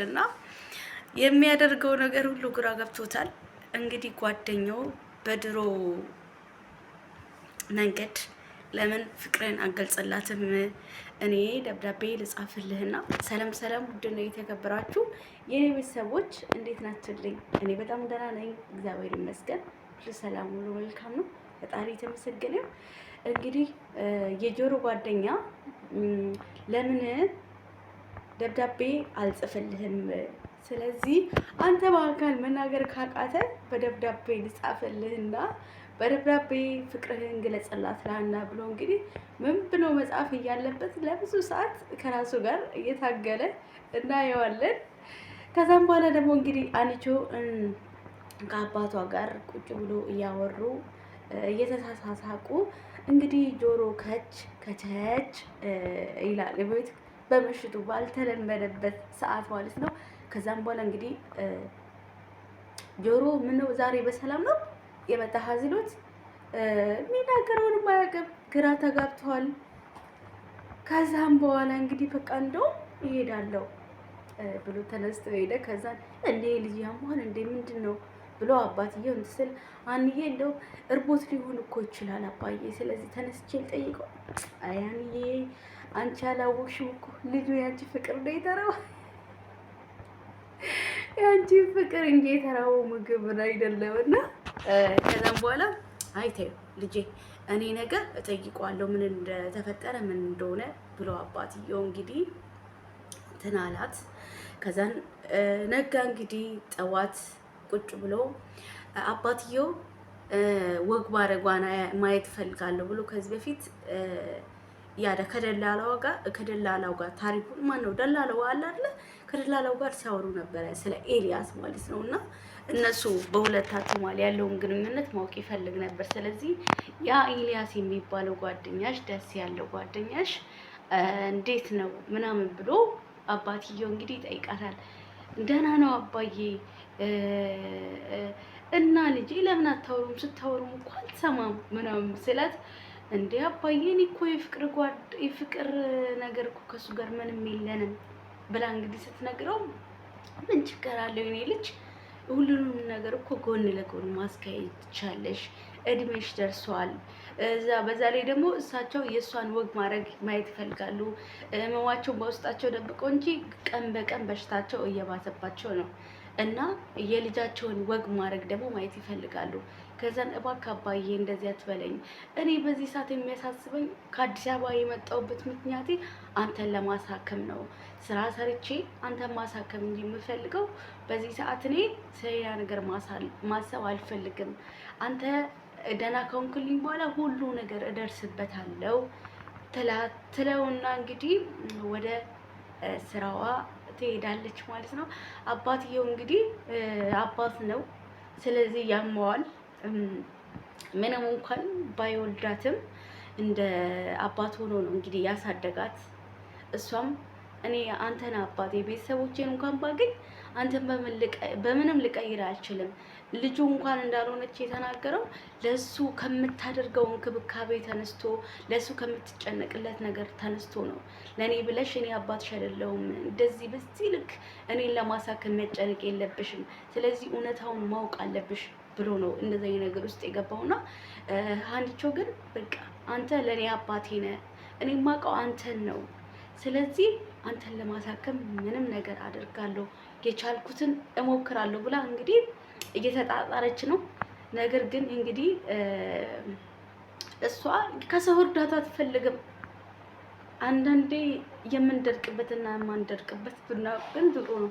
እና የሚያደርገው ነገር ሁሉ ግራ ገብቶታል። እንግዲህ ጓደኛው በድሮ መንገድ ለምን ፍቅርን አገልጽላትም እኔ ደብዳቤ ልጻፍልህና። ሰላም ሰላም፣ ውድና የተከበራችሁ የኔ ቤተሰቦች እንዴት ናችሁልኝ? እኔ በጣም ደህና ነኝ፣ እግዚአብሔር ይመስገን። ሁሉ ሰላም፣ ሁሉ መልካም ነው። ፈጣሪ የተመሰገነ። እንግዲህ የጆሮ ጓደኛ ለምን ደብዳቤ አልጽፍልህም? ስለዚህ አንተ በአካል መናገር ካቃተ በደብዳቤ ልጻፍልህና በደብዳቤ ፍቅርህን ግለጽላት ለሀና ብሎ እንግዲህ ምን ብሎ መጻፍ እያለበት ለብዙ ሰዓት ከራሱ ጋር እየታገለ እናየዋለን። ከዛም በኋላ ደግሞ እንግዲህ አንቾ ከአባቷ ጋር ቁጭ ብሎ እያወሩ እየተሳሳቁ እንግዲህ ጆሮ ከቸች ይላል ቤት በምሽቱ ባልተለመደበት ሰዓት ማለት ነው። ከዛም በኋላ እንግዲህ ጆሮ ምነው ዛሬ በሰላም ነው የመጣ ሀዚሎት የሚናገረውን ማያውቅም፣ ግራ ተጋብተዋል። ከዛም በኋላ እንግዲህ በቃ እንደው ይሄዳለሁ ብሎ ተነስቶ ሄደ። ከዛ እንዴ ልጅ ያሟል እንዴ ምንድን ነው ብሎ አባትየው እንትን አንዬ እንደው እርቦት ሊሆን እኮ ይችላል አባዬ፣ ስለዚህ ተነስቼ ልጠይቀው። አይ አንዬ አንቺ አላወቅሽም እኮ ልጁ ያንቺ ፍቅር ነው የተራው፣ ያንቺ ፍቅር እንጂ የተራው ምግብ አይደለም። እና ከዛም በኋላ አይተው ልጄ እኔ ነገ እጠይቀዋለሁ ምን እንደተፈጠረ ምን እንደሆነ ብሎ አባትየው እንግዲህ እንትን አላት። ከዛን ነጋ እንግዲህ ጠዋት ቁጭ ብሎ አባትየው ወግ ባረጓና ማየት ፈልጋለሁ ብሎ ከዚህ በፊት ያደ ከደላላው ጋር ታሪኩን ማን ነው ደላላው አለ አይደል? ከደላላው ጋር ሲያወሩ ነበረ ስለ ኤልያስ ማለት ነው። እና እነሱ በሁለታቸው ማለት ያለውን ግንኙነት ማወቅ ይፈልግ ነበር። ስለዚህ ያ ኤልያስ የሚባለው ጓደኛሽ ደስ ያለው ጓደኛሽ እንዴት ነው ምናምን ብሎ አባትየው እንግዲህ ይጠይቃታል። ደህና ነው አባዬ እና ልጄ ለምን አታወሩም? ስታወሩም እኮ አልሰማም ምናምን ስላት እንዴ አባዬ እኔ እኮ የፍቅር ነገር እኮ ከሱ ጋር ምንም የለንም ብላ እንግዲህ ስትነግረው ምን ችግር አለው የኔ ልጅ ሁሉንም ነገር እኮ ጎን ለጎን ማስካሄድ ትቻለሽ፣ እድሜሽ ደርሷል። በዛ ላይ ደግሞ እሳቸው የእሷን ወግ ማድረግ ማየት ይፈልጋሉ። ህመማቸው በውስጣቸው ደብቀው እንጂ ቀን በቀን በሽታቸው እየባሰባቸው ነው እና የልጃቸውን ወግ ማድረግ ደግሞ ማየት ይፈልጋሉ። ከዛን እባክህ አባዬ እንደዚህ አትበለኝ፣ እኔ በዚህ ሰዓት የሚያሳስበኝ ከአዲስ አበባ የመጣሁበት ምክንያቴ አንተን ለማሳከም ነው። ስራ ሰርቼ አንተን ማሳከም እንጂ የምፈልገው በዚህ ሰዓት እኔ ስለሌላ ነገር ማሰብ አልፈልግም። አንተ ደህና ከሆንክልኝ በኋላ ሁሉ ነገር እደርስበታለሁ ትለውና እንግዲህ ወደ ስራዋ ትሄዳለች ማለት ነው። አባትየው እንግዲህ አባት ነው፣ ስለዚህ ያመዋል። ምንም እንኳን ባይወልዳትም እንደ አባት ሆኖ ነው እንግዲህ ያሳደጋት። እሷም እኔ አንተን አባቴ ቤተሰቦቼን እንኳን ባገኝ አንተን በምንም ልቀይር አልችልም። ልጁ እንኳን እንዳልሆነች የተናገረው ለሱ ከምታደርገው እንክብካቤ ተነስቶ ለሱ ከምትጨነቅለት ነገር ተነስቶ ነው። ለኔ ብለሽ እኔ አባትሽ አይደለሁም፣ እንደዚህ በዚህ ልክ እኔን ለማሳከም መጨነቅ የለብሽም፣ ስለዚህ እውነታውን ማወቅ አለብሽ ብሎ ነው እንደዚህ ነገር ውስጥ የገባውና ሀኒቾ ግን በቃ አንተ ለኔ አባቴ ነህ፣ እኔ የማውቀው አንተን ነው፣ ስለዚህ አንተን ለማሳከም ምንም ነገር አደርጋለሁ፣ የቻልኩትን እሞክራለሁ ብላ እንግዲህ እየተጣጣረች ነው። ነገር ግን እንግዲህ እሷ ከሰው እርዳታ አትፈልግም። አንዳንዴ የምንደርቅበትና የማንደርቅበት ብናውቅ ግን ጥሩ ነው።